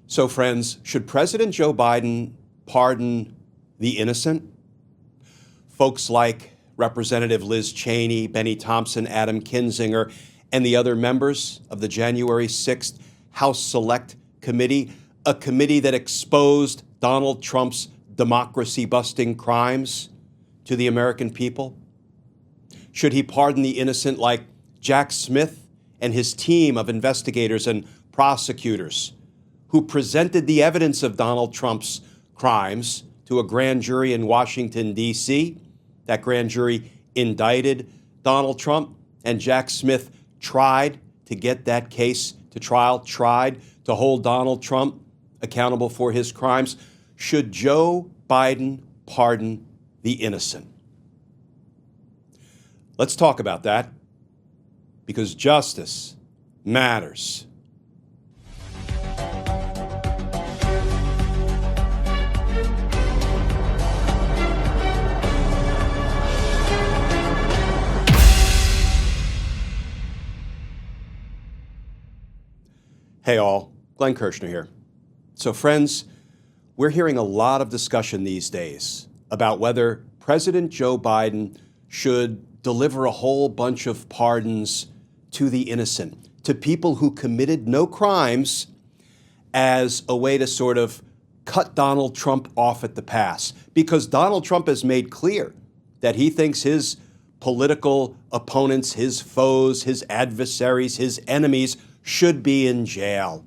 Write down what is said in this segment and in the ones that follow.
So, friends, should President Joe Biden pardon the innocent? Folks like Representative Liz Cheney, Bennie Thompson, Adam Kinzinger, and the other members of the January 6th House Select Committee, a committee that exposed Donald Trump's democracy-busting crimes to the American people? Should he pardon the innocent like Jack Smith and his team of investigators and prosecutors who presented the evidence of Donald Trump's crimes to a grand jury in Washington, D.C.? That grand jury indicted Donald Trump, and Jack Smith tried to get that case to trial, tried to hold Donald Trump accountable for his crimes. Should Joe Biden pardon the innocent? Let's talk about that, because justice matters. Hey all, Glenn Kirshner here. So friends, we're hearing a lot of discussion these days about whether President Joe Biden should deliver a whole bunch of pardons to the innocent, to people who committed no crimes, as a way to sort of cut Donald Trump off at the pass. Because Donald Trump has made clear that he thinks his political opponents, his foes, his adversaries, his enemies should be in jail.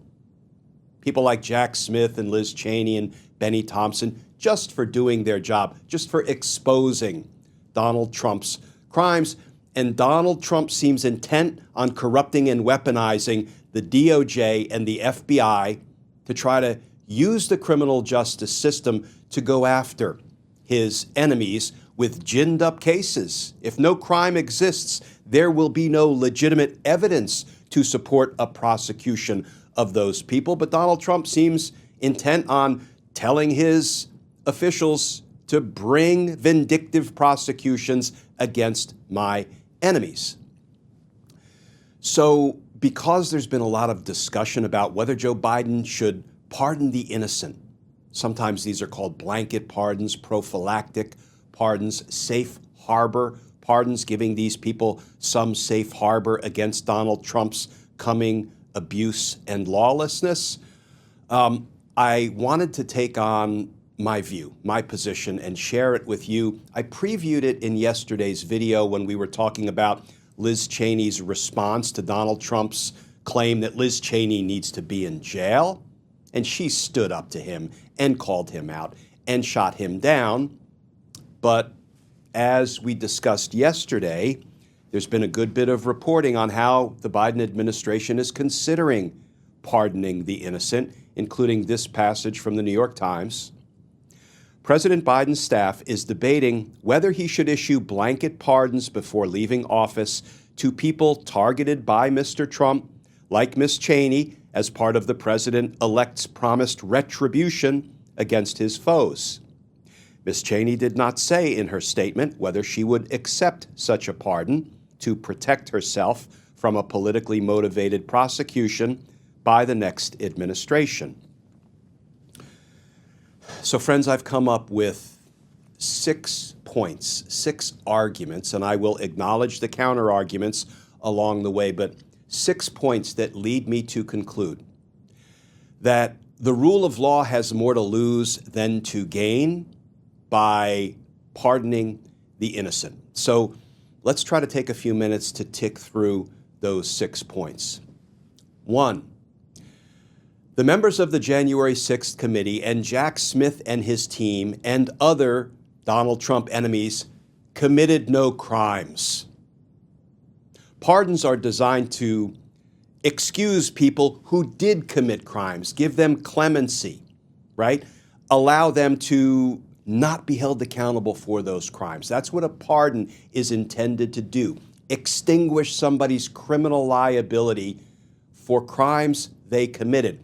People like Jack Smith and Liz Cheney and Bennie Thompson, just for doing their job, just for exposing Donald Trump's crimes. And Donald Trump seems intent on corrupting and weaponizing the DOJ and the FBI to try to use the criminal justice system to go after his enemies with ginned up cases. If no crime exists, there will be no legitimate evidence to support a prosecution of those people. But Donald Trump seems intent on telling his officials to bring vindictive prosecutions against my enemies. So because there's been a lot of discussion about whether Joe Biden should pardon the innocent, sometimes these are called blanket pardons, prophylactic pardons, safe harbor pardons, giving these people some safe harbor against Donald Trump's coming abuse and lawlessness. I wanted to take on my view, my position, and share it with you. I previewed it in yesterday's video when we were talking about Liz Cheney's response to Donald Trump's claim that Liz Cheney needs to be in jail. And she stood up to him and called him out and shot him down. But as we discussed yesterday, there's been a good bit of reporting on how the Biden administration is considering pardoning the innocent, including this passage from the New York Times. President Biden's staff is debating whether he should issue blanket pardons before leaving office to people targeted by Mr. Trump, like Ms. Cheney, as part of the president-elect's promised retribution against his foes. Ms. Cheney did not say in her statement whether she would accept such a pardon to protect herself from a politically motivated prosecution by the next administration. So, friends, I've come up with 6 points, 6 arguments, and I will acknowledge the counter-arguments along the way, but 6 points that lead me to conclude that the rule of law has more to lose than to gain by pardoning the innocent. So let's try to take a few minutes to tick through those 6 points. 1, the members of the January 6th committee and Jack Smith and his team and other Donald Trump enemies committed no crimes. Pardons are designed to excuse people who did commit crimes, give them clemency, right? Allow them to not be held accountable for those crimes. That's what a pardon is intended to do. Extinguish somebody's criminal liability for crimes they committed.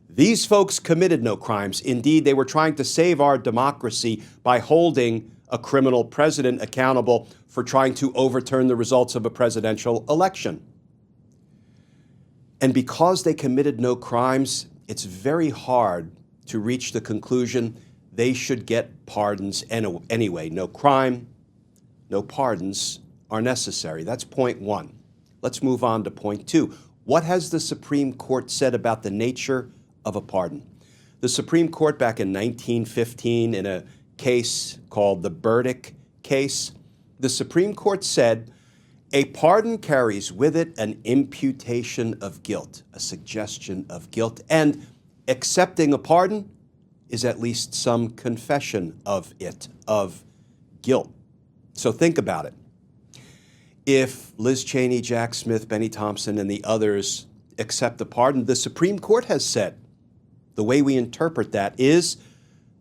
These folks committed no crimes. Indeed, they were trying to save our democracy by holding a criminal president accountable for trying to overturn the results of a presidential election. And because they committed no crimes, it's very hard to reach the conclusion they should get pardons anyway. No crime, no pardons are necessary. That's point one. Let's move on to point two. What has the Supreme Court said about the nature of a pardon? The Supreme Court back in 1915 in a case called the Burdick case, the Supreme Court said a pardon carries with it an imputation of guilt, a suggestion of guilt, and accepting a pardon is at least some confession of it, of guilt. So think about it. If Liz Cheney, Jack Smith, Bennie Thompson, and the others accept a pardon, the Supreme Court has said the way we interpret that is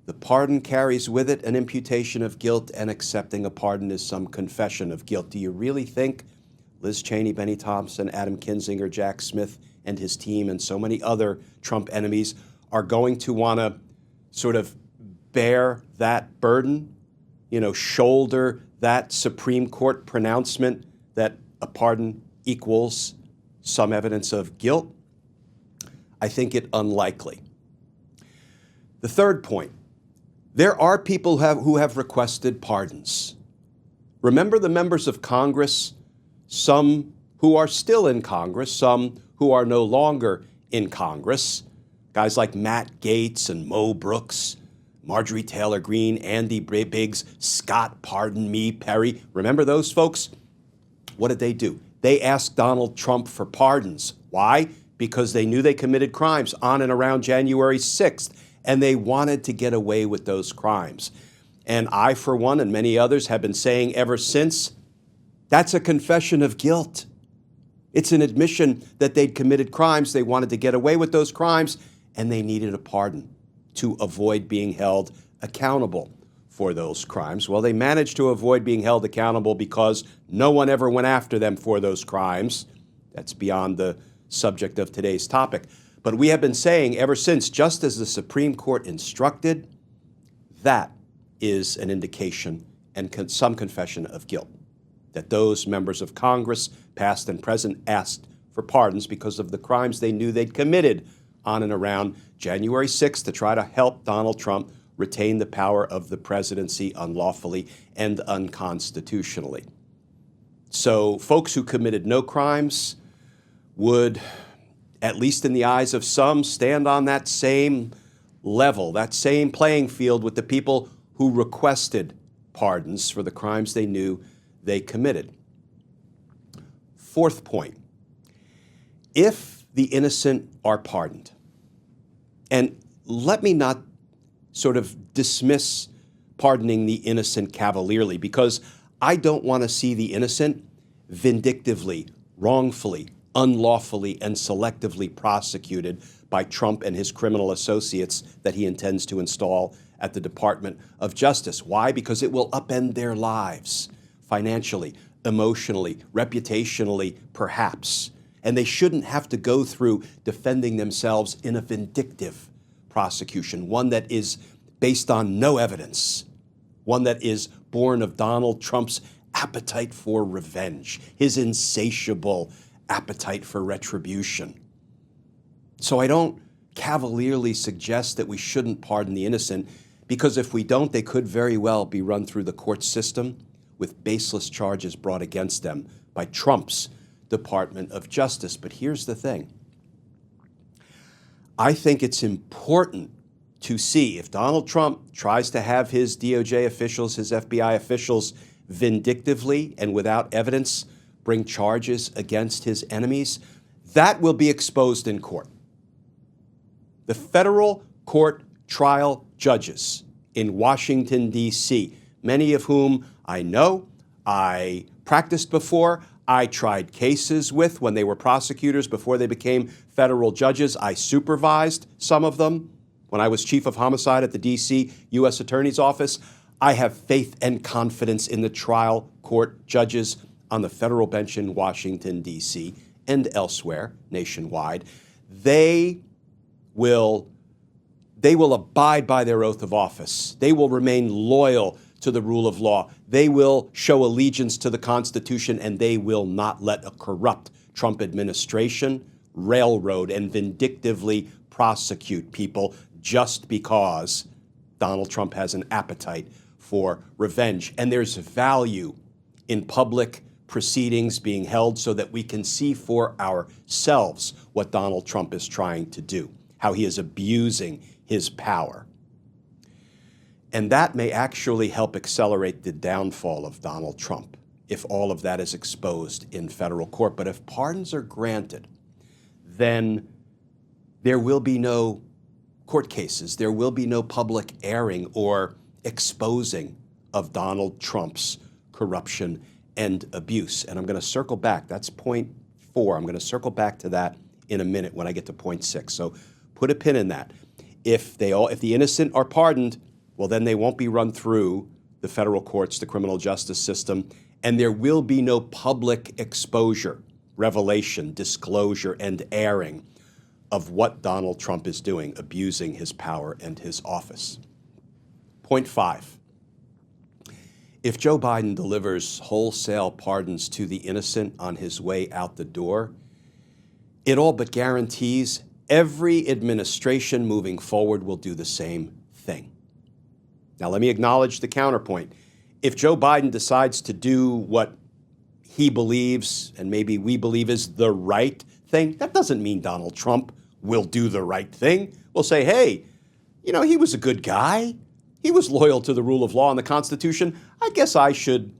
the pardon carries with it an imputation of guilt, and accepting a pardon is some confession of guilt. Do you really think Liz Cheney, Bennie Thompson, Adam Kinzinger, Jack Smith, and his team, and so many other Trump enemies are going to want to sort of bear that burden, shoulder that Supreme Court pronouncement that a pardon equals some evidence of guilt? I think it unlikely. The third point, there are people who have requested pardons. Remember the members of Congress, some who are still in Congress, some who are no longer in Congress, guys like Matt Gaetz and Mo Brooks, Marjorie Taylor Greene, Andy Biggs, Scott Pardon Me Perry. Remember those folks? What did they do? They asked Donald Trump for pardons. Why? Because they knew they committed crimes on and around January 6th, and they wanted to get away with those crimes. And I, for one, and many others have been saying ever since, that's a confession of guilt. It's an admission that they'd committed crimes, they wanted to get away with those crimes, and they needed a pardon to avoid being held accountable for those crimes. Well, they managed to avoid being held accountable because no one ever went after them for those crimes. That's beyond the subject of today's topic. But we have been saying ever since, just as the Supreme Court instructed, that is an indication and some confession of guilt, that those members of Congress, past and present, asked for pardons because of the crimes they knew they'd committed on and around January 6th to try to help Donald Trump retain the power of the presidency unlawfully and unconstitutionally. So folks who committed no crimes would, at least in the eyes of some, stand on that same level, that same playing field with the people who requested pardons for the crimes they knew they committed. Fourth point, if the innocent are pardoned, and let me not sort of dismiss pardoning the innocent cavalierly, because I don't want to see the innocent vindictively, wrongfully, unlawfully, and selectively prosecuted by Trump and his criminal associates that he intends to install at the Department of Justice. Why? Because it will upend their lives financially, emotionally, reputationally, perhaps. And they shouldn't have to go through defending themselves in a vindictive prosecution, one that is based on no evidence, one that is born of Donald Trump's appetite for revenge, his insatiable appetite for retribution. So I don't cavalierly suggest that we shouldn't pardon the innocent, because if we don't, they could very well be run through the court system with baseless charges brought against them by Trump's Department of Justice. But here's the thing. I think it's important to see if Donald Trump tries to have his DOJ officials, his FBI officials vindictively and without evidence bring charges against his enemies, that will be exposed in court. The federal court trial judges in Washington, D.C., many of whom I know, I practiced before, I tried cases with when they were prosecutors before they became federal judges. I supervised some of them when I was chief of homicide at the D.C. U.S. Attorney's Office. I have faith and confidence in the trial court judges on the federal bench in Washington, D.C. and elsewhere nationwide. They will abide by their oath of office. They will remain loyal to the rule of law. They will show allegiance to the Constitution, and they will not let a corrupt Trump administration railroad and vindictively prosecute people just because Donald Trump has an appetite for revenge. And there's value in public proceedings being held so that we can see for ourselves what Donald Trump is trying to do, how he is abusing his power. And that may actually help accelerate the downfall of Donald Trump if all of that is exposed in federal court. But if pardons are granted, then there will be no court cases. There will be no public airing or exposing of Donald Trump's corruption and abuse. And I'm going to circle back. That's point 4. I'm going to circle back to that in a minute when I get to point 6. So put a pin in that. If the innocent are pardoned, well, then they won't be run through the federal courts, the criminal justice system, and there will be no public exposure, revelation, disclosure, and airing of what Donald Trump is doing, abusing his power and his office. Point 5. If Joe Biden delivers wholesale pardons to the innocent on his way out the door, it all but guarantees every administration moving forward will do the same thing. Now, let me acknowledge the counterpoint. If Joe Biden decides to do what he believes, and maybe we believe is the right thing, that doesn't mean Donald Trump will do the right thing. We'll say, hey, he was a good guy. He was loyal to the rule of law and the Constitution. I guess I should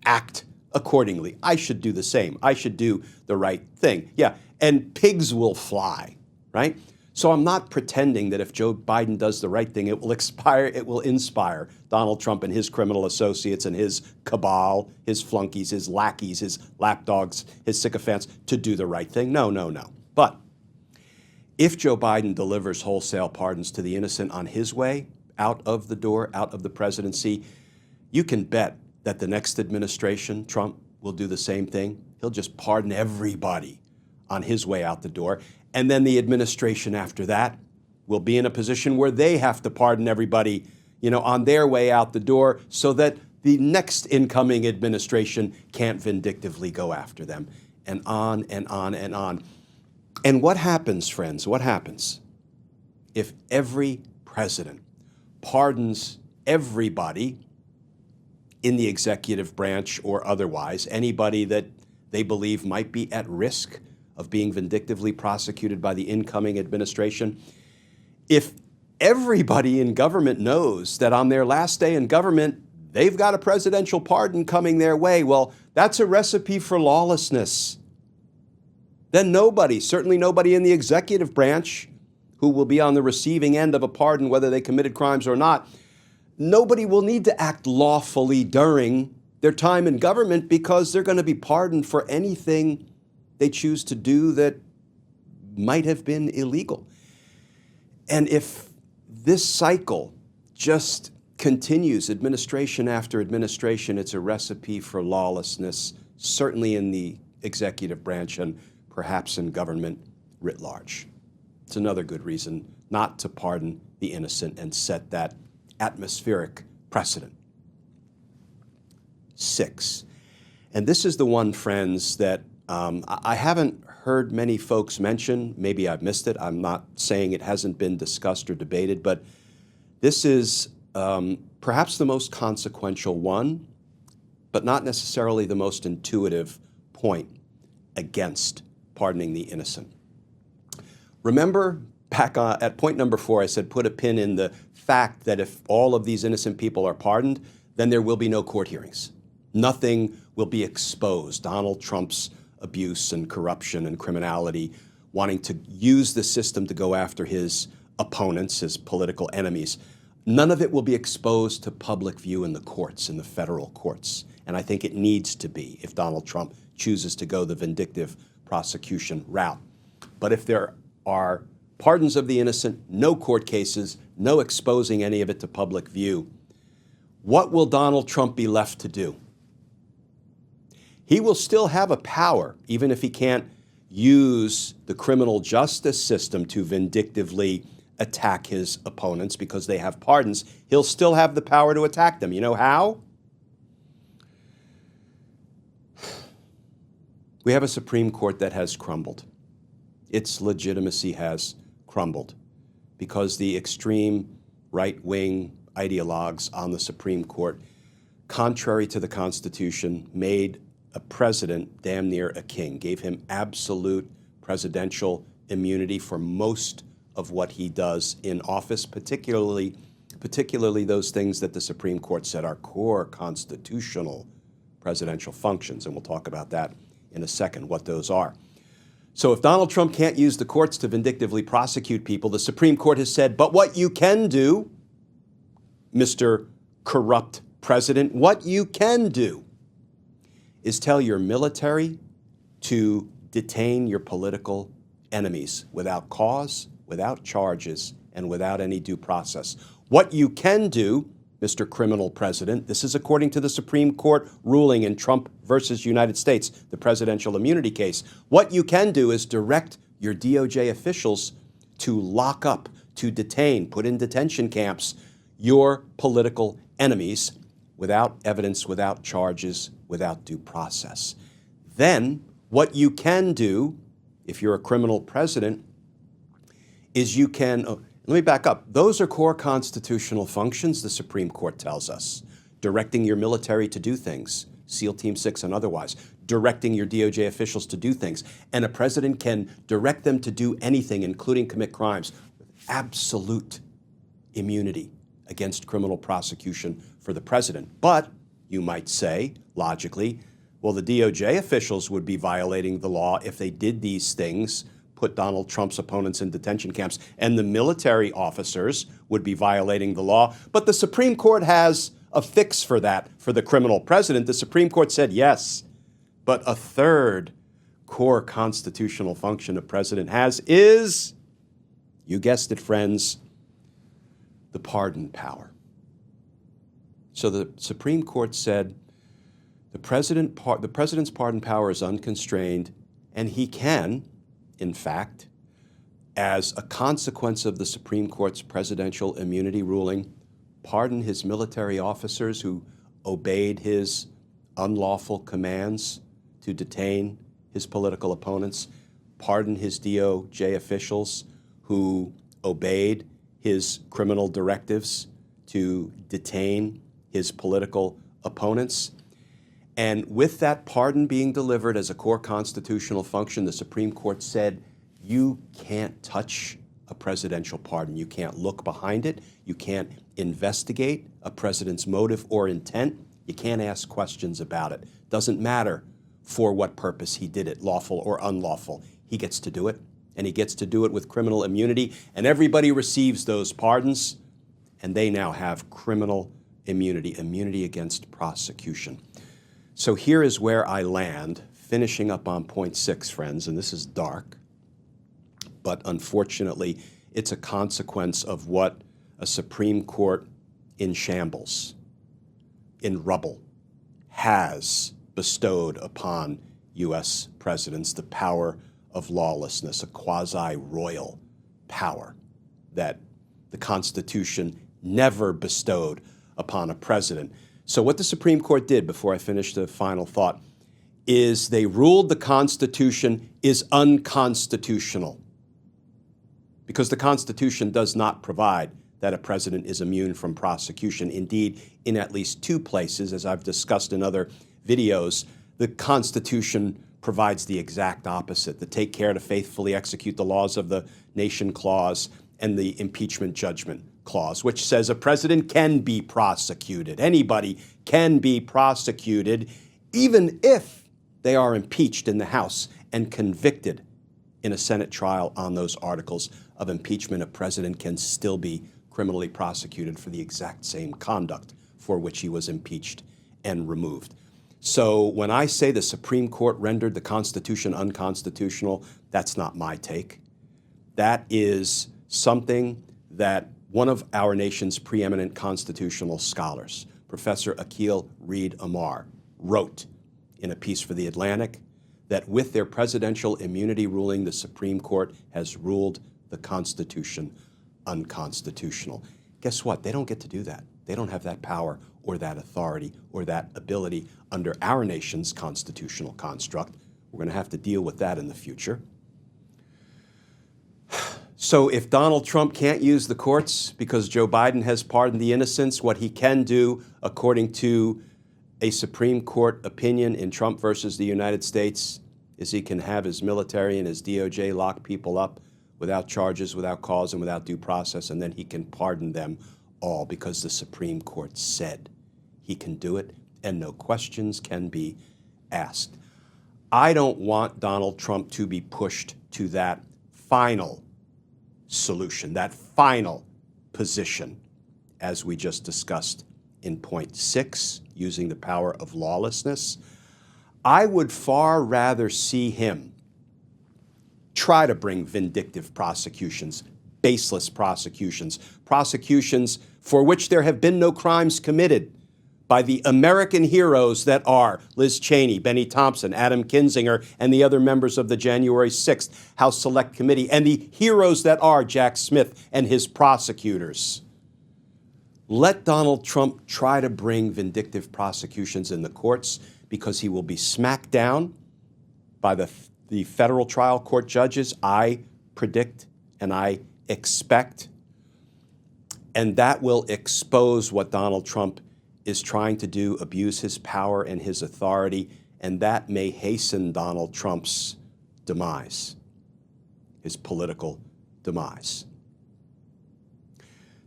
act accordingly. I should do the same. I should do the right thing. Yeah, and pigs will fly, right? So I'm not pretending that if Joe Biden does the right thing, it will inspire Donald Trump and his criminal associates and his cabal, his flunkies, his lackeys, his lapdogs, his sycophants to do the right thing. No, no, no. But if Joe Biden delivers wholesale pardons to the innocent on his way out of the door, out of the presidency, you can bet that the next administration, Trump, will do the same thing. He'll just pardon everybody on his way out the door. And then the administration after that will be in a position where they have to pardon everybody, on their way out the door so that the next incoming administration can't vindictively go after them. And on and on and on. And what happens, friends? What happens if every president pardons everybody in the executive branch or otherwise, anybody that they believe might be at risk of being vindictively prosecuted by the incoming administration? If everybody in government knows that on their last day in government, they've got a presidential pardon coming their way, well, that's a recipe for lawlessness. Then nobody, certainly nobody in the executive branch who will be on the receiving end of a pardon, whether they committed crimes or not, nobody will need to act lawfully during their time in government because they're going to be pardoned for anything they choose to do that might have been illegal. And if this cycle just continues, administration after administration, it's a recipe for lawlessness, certainly in the executive branch and perhaps in government writ large. It's another good reason not to pardon the innocent and set that atmospheric precedent. 6. And this is the one, friends, that I haven't heard many folks mention. Maybe I've missed it. I'm not saying it hasn't been discussed or debated, but this is perhaps the most consequential one, but not necessarily the most intuitive point against pardoning the innocent. Remember back at point number 4, I said put a pin in the fact that if all of these innocent people are pardoned, then there will be no court hearings. Nothing will be exposed. Donald Trump's abuse and corruption and criminality, wanting to use the system to go after his opponents, his political enemies. None of it will be exposed to public view in the courts, in the federal courts. And I think it needs to be if Donald Trump chooses to go the vindictive prosecution route. But if there are pardons of the innocent, no court cases, no exposing any of it to public view, what will Donald Trump be left to do? He will still have a power, even if he can't use the criminal justice system to vindictively attack his opponents because they have pardons. He'll still have the power to attack them. You know how? We have a Supreme Court that has crumbled. Its legitimacy has crumbled. because the extreme right-wing ideologues on the Supreme Court, contrary to the Constitution, made a president damn near a king, gave him absolute presidential immunity for most of what he does in office, particularly those things that the Supreme Court said are core constitutional presidential functions, and we'll talk about that in a second, what those are. So if Donald Trump can't use the courts to vindictively prosecute people, the Supreme Court has said, but what you can do, Mr. Corrupt President, what you can do is tell your military to detain your political enemies without cause, without charges, and without any due process. What you can do, Mr. Criminal President, this is according to the Supreme Court ruling in Trump versus United States, the presidential immunity case. What you can do is direct your DOJ officials to lock up, to detain, put in detention camps, your political enemies without evidence, without charges, without due process. Then what you can do, if you're a criminal president, is you can, let me back up. Those are core constitutional functions, the Supreme Court tells us. Directing your military to do things, SEAL Team 6 and otherwise. Directing your DOJ officials to do things. And a president can direct them to do anything, including commit crimes, with absolute immunity against criminal prosecution for the president. But, you might say, logically, well, the DOJ officials would be violating the law if they did these things, put Donald Trump's opponents in detention camps, and the military officers would be violating the law. But the Supreme Court has a fix for that for the criminal president. The Supreme Court said yes, but a third core constitutional function a president has is, you guessed it, friends, the pardon power. So the Supreme Court said the president's pardon power is unconstrained, and he can, in fact, as a consequence of the Supreme Court's presidential immunity ruling, pardon his military officers who obeyed his unlawful commands to detain his political opponents, pardon his DOJ officials who obeyed his criminal directives to detain his political opponents. And with that pardon being delivered as a core constitutional function, the Supreme Court said, you can't touch a presidential pardon. You can't look behind it. You can't investigate a president's motive or intent. You can't ask questions about it. Doesn't matter for what purpose he did it, lawful or unlawful. He gets to do it, and he gets to do it with criminal immunity, and everybody receives those pardons, and they now have criminal immunity, immunity against prosecution. So here is where I land, finishing up on point 6, friends, and this is dark, but unfortunately, it's a consequence of what a Supreme Court in shambles, in rubble, has bestowed upon U.S. presidents, the power of lawlessness, a quasi-royal power that the Constitution never bestowed upon a president. So what the Supreme Court did, before I finish the final thought, is they ruled the Constitution is unconstitutional because the Constitution does not provide that a president is immune from prosecution. Indeed, in at least 2 places, as I've discussed in other videos, the Constitution provides the exact opposite, the take care to faithfully execute the laws of the nation clause and the impeachment judgment clause, which says a president can be prosecuted. Anybody can be prosecuted, even if they are impeached in the House and convicted in a Senate trial on those articles of impeachment. A president can still be criminally prosecuted for the exact same conduct for which he was impeached and removed. So when I say the Supreme Court rendered the Constitution unconstitutional, that's not my take. That is something that one of our nation's preeminent constitutional scholars, Professor Akil Reed Amar, wrote in a piece for The Atlantic that with their presidential immunity ruling, the Supreme Court has ruled the Constitution unconstitutional. Guess what? They don't get to do that. They don't have that power or that authority or that ability under our nation's constitutional construct. We're going to have to deal with that in the future. So if Donald Trump can't use the courts because Joe Biden has pardoned the innocents, what he can do, according to a Supreme Court opinion in Trump versus the United States, is he can have his military and his DOJ lock people up without charges, without cause, and without due process, and then he can pardon them all because the Supreme Court said he can do it and no questions can be asked. I don't want Donald Trump to be pushed to that final solution, that final position, as we just discussed in point 6, using the power of lawlessness. I would far rather see him try to bring vindictive prosecutions, baseless prosecutions, prosecutions for which there have been no crimes committed by the American heroes that are Liz Cheney, Bennie Thompson, Adam Kinzinger, and the other members of the January 6th House Select Committee, and the heroes that are Jack Smith and his prosecutors. Let Donald Trump try to bring vindictive prosecutions in the courts because he will be smacked down by the federal trial court judges, I predict and I expect. And that will expose what Donald Trump is trying to do, abuse his power and his authority, and that may hasten Donald Trump's demise, his political demise.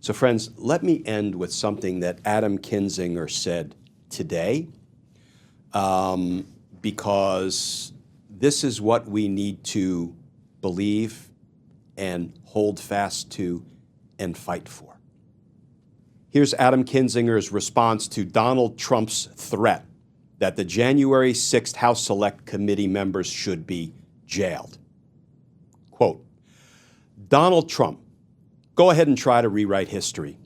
So friends, let me end with something that Adam Kinzinger said today, because this is what we need to believe and hold fast to and fight for. Here's Adam Kinzinger's response to Donald Trump's threat that the January 6th House Select Committee members should be jailed. Quote, Donald Trump, go ahead and try to rewrite history.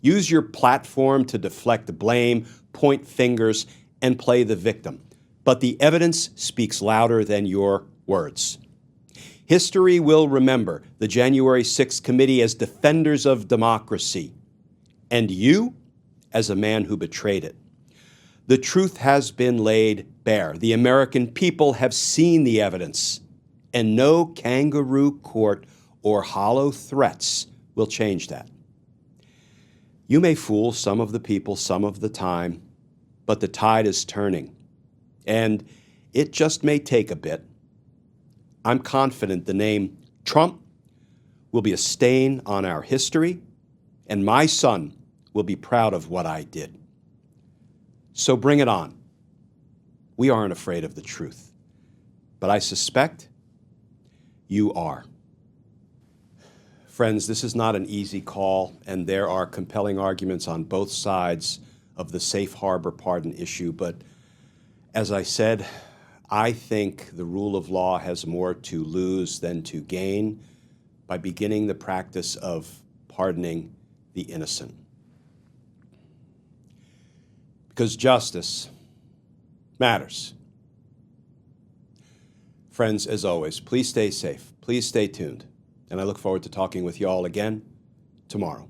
Use your platform to deflect blame, point fingers, and play the victim. But the evidence speaks louder than your words. History will remember the January 6th committee as defenders of democracy, and you as a man who betrayed it. The truth has been laid bare. The American people have seen the evidence, and no kangaroo court or hollow threats will change that. You may fool some of the people some of the time, but the tide is turning, and it just may take a bit. I'm confident the name Trump will be a stain on our history, and my son will be proud of what I did. So bring it on. We aren't afraid of the truth, but I suspect you are. Friends, this is not an easy call, and there are compelling arguments on both sides of the safe harbor pardon issue, but as I said, I think the rule of law has more to lose than to gain by beginning the practice of pardoning the innocent. Because justice matters. Friends, as always, please stay safe. Please stay tuned. And I look forward to talking with you all again tomorrow.